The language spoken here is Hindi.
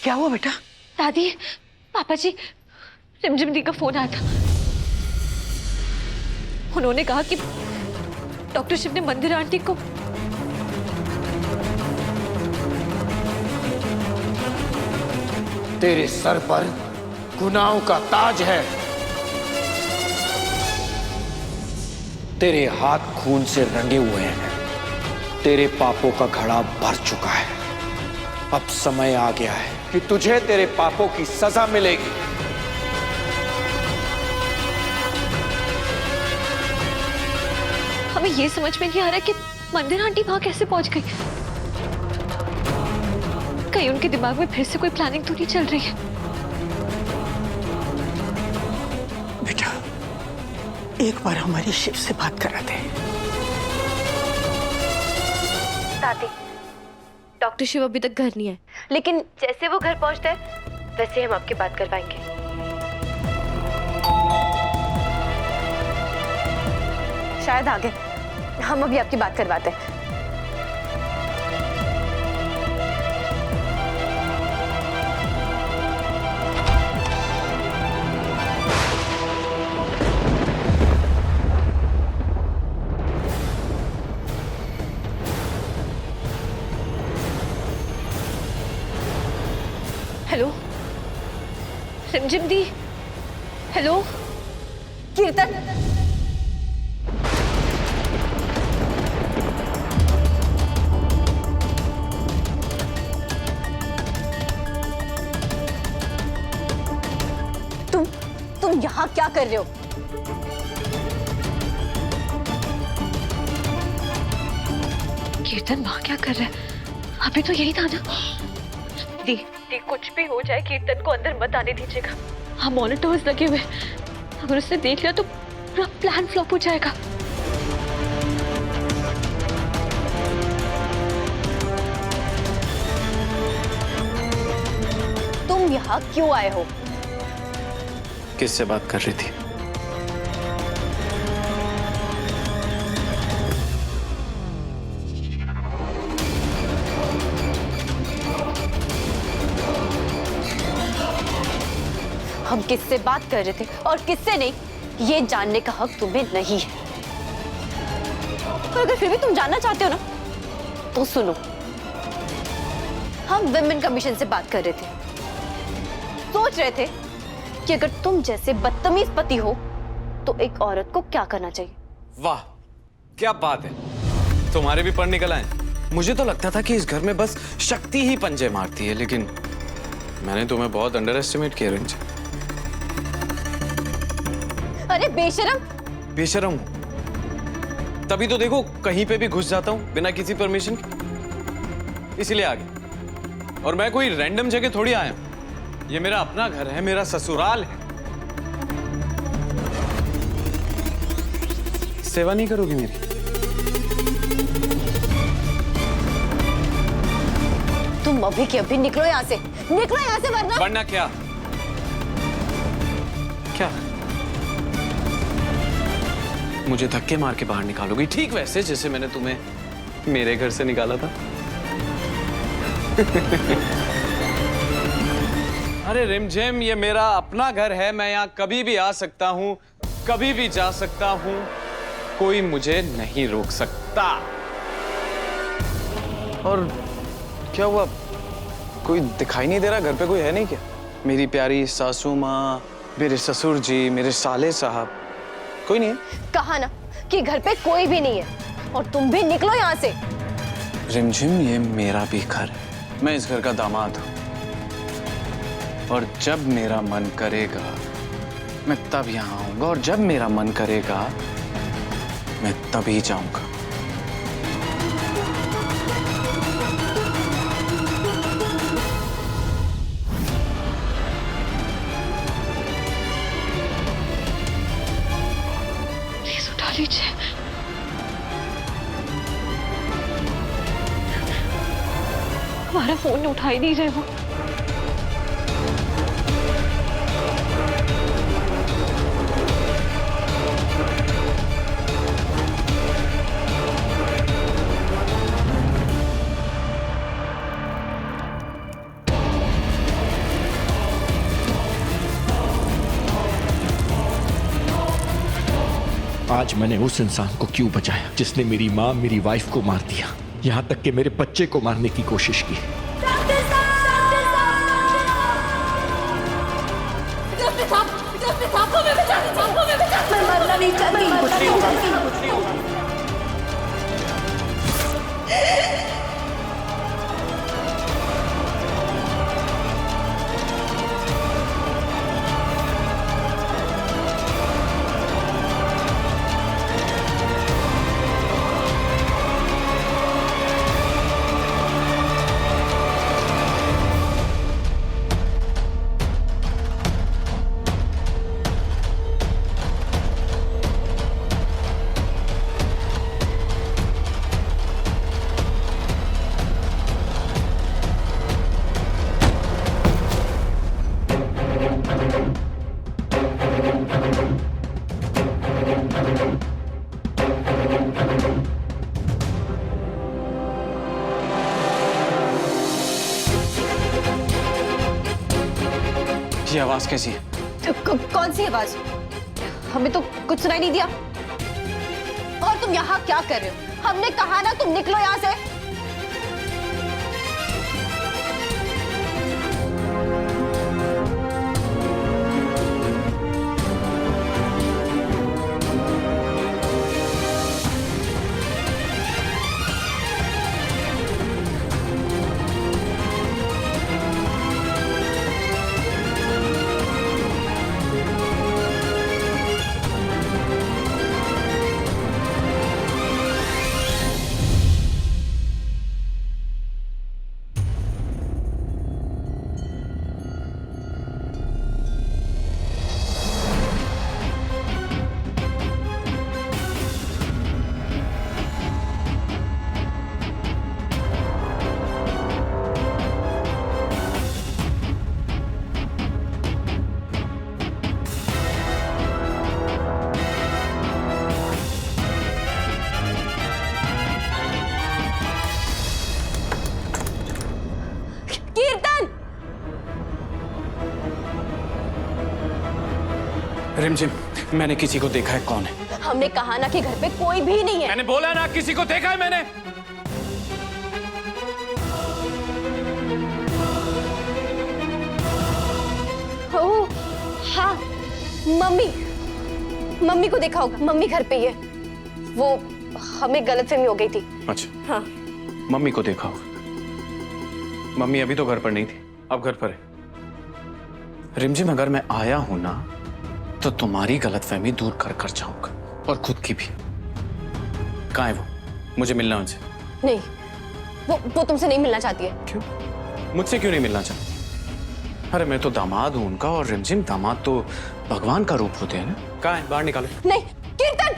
क्या हुआ बेटा? दादी, पापा जी, रिमझिम दी का फोन आया था। उन्होंने कहा कि डॉक्टर शिव ने मंदिर आंटी को तेरे सर पर गुनाहों का ताज है। तेरे हाथ खून से रंगे हुए हैं। तेरे पापों का घड़ा भर चुका है। अब समय आ गया है कि तुझे तेरे पापों की सजा मिलेगी। हमें ये समझ में नहीं आ रहा कि मंदिर आंटी वहां कैसे पहुंच गई। कहीं उनके दिमाग में फिर से कोई प्लानिंग तो नहीं चल रही है। बेटा, एक बार हमारी शिव से बात करा दे। दादी, डॉक्टर शिव अभी तक घर नहीं है, लेकिन जैसे वो घर पहुंचता है वैसे हम आपकी बात करवाएंगे। शायद आ गए, हम अभी आपकी बात करवाते हैं। हेलो रिमझिम दी, हेलो कीर्तन, तुम यहाँ क्या कर रहे हो? कीर्तन वहां क्या कर रहा है? अभी तो यही था ना। दी कुछ भी हो जाए कीर्तन को अंदर मत आने दीजिएगा। हाँ, मॉनिटर्स लगे हुए, अगर उसने देख लिया तो पूरा प्लान फ्लॉप हो जाएगा। तुम यहाँ क्यों आए हो? किससे बात कर रही थी? हम किससे बात कर रहे थे और किससे नहीं, ये जानने का हक तुम्हें नहीं है। पर अगर फिर भी तुम जानना चाहते हो ना, तो सुनो। हम विमेन कमीशन से बात कर रहे थे। सोच रहे थे कि अगर तुम जैसे बदतमीज पति हो तो एक औरत को क्या करना चाहिए। वाह, क्या बात है, तुम्हारे भी पढ़ निकल आए। मुझे तो लगता था कि इस घर में बस शक्ति ही पंजे मारती है, लेकिन मैंने तुम्हें बहुत अंडर एस्टिमेट किया रिंच। अरे बेशरम! बेशरम हूं तभी तो देखो कहीं पे भी घुस जाता हूं बिना किसी परमिशन के, इसीलिए आ गया। और मैं कोई रैंडम जगह थोड़ी आया हूं, ये मेरा अपना घर है, मेरा ससुराल है। सेवा नहीं करोगी मेरी? तुम अभी के अभी निकलो यहाँ से, निकलो यहाँ से, वरना क्या क्या मुझे धक्के मार के बाहर निकालोगी, ठीक वैसे जैसे मैंने तुम्हें मेरे घर से निकाला था। अरे रिमझिम, ये मेरा अपना घर है, मैं यहाँ कभी भी आ सकता हूँ, कभी भी जा सकता हूँ, कोई मुझे नहीं रोक सकता। और क्या हुआ, कोई दिखाई नहीं दे रहा? घर पे कोई है नहीं क्या? मेरी प्यारी सासू माँ, मेरे ससुर जी, मेरे साले साहब, कोई नहीं है? कहा ना कि घर पे कोई भी नहीं है, और तुम भी निकलो यहाँ से। रिमझिम, ये मेरा भी घर है, मैं इस घर का दामाद हूँ, और जब मेरा मन करेगा मैं तब यहाँ आऊंगा, और जब मेरा मन करेगा मैं तभी जाऊंगा। प्लीज उठा लीजिए। हमारा फोन उठा ही नहीं रहे वो। आज मैंने उस इंसान को क्यों बचाया जिसने मेरी माँ मेरी वाइफ को मार दिया, यहाँ तक कि मेरे बच्चे को मारने की कोशिश की। ये आवाज कैसी है? कौन सी आवाज? हमें तो कुछ सुनाई नहीं दिया। और तुम यहाँ क्या कर रहे हो? हमने कहा ना तुम निकलो यहाँ से। रिमझिम, मैंने किसी को देखा है। कौन है? हमने कहा ना कि घर पे कोई भी नहीं है। मैंने बोला ना किसी को देखा है मैंने। ओह हाँ, मम्मी को देखा होगा। मम्मी घर पे ही है। वो हमें गलतफहमी हो गई थी। अच्छा हाँ, मम्मी को देखा होगा। मम्मी अभी तो घर पर नहीं थी, अब घर पर है। रिमझिम, अगर मैं आया हूं ना तो तुम्हारी गलतफहमी दूर कर कर जाऊंगा, और खुद की भी। कहाँ है वो? मुझे मिलना उनसे। नहीं, वो तुमसे नहीं मिलना चाहती है। क्यों? मुझसे क्यों नहीं मिलना चाहती? अरे मैं तो दामाद हूं उनका, और रिमझिम दामाद तो भगवान का रूप होते हैं ना। कहाँ है? बाहर निकालो। नहीं कीर्तन,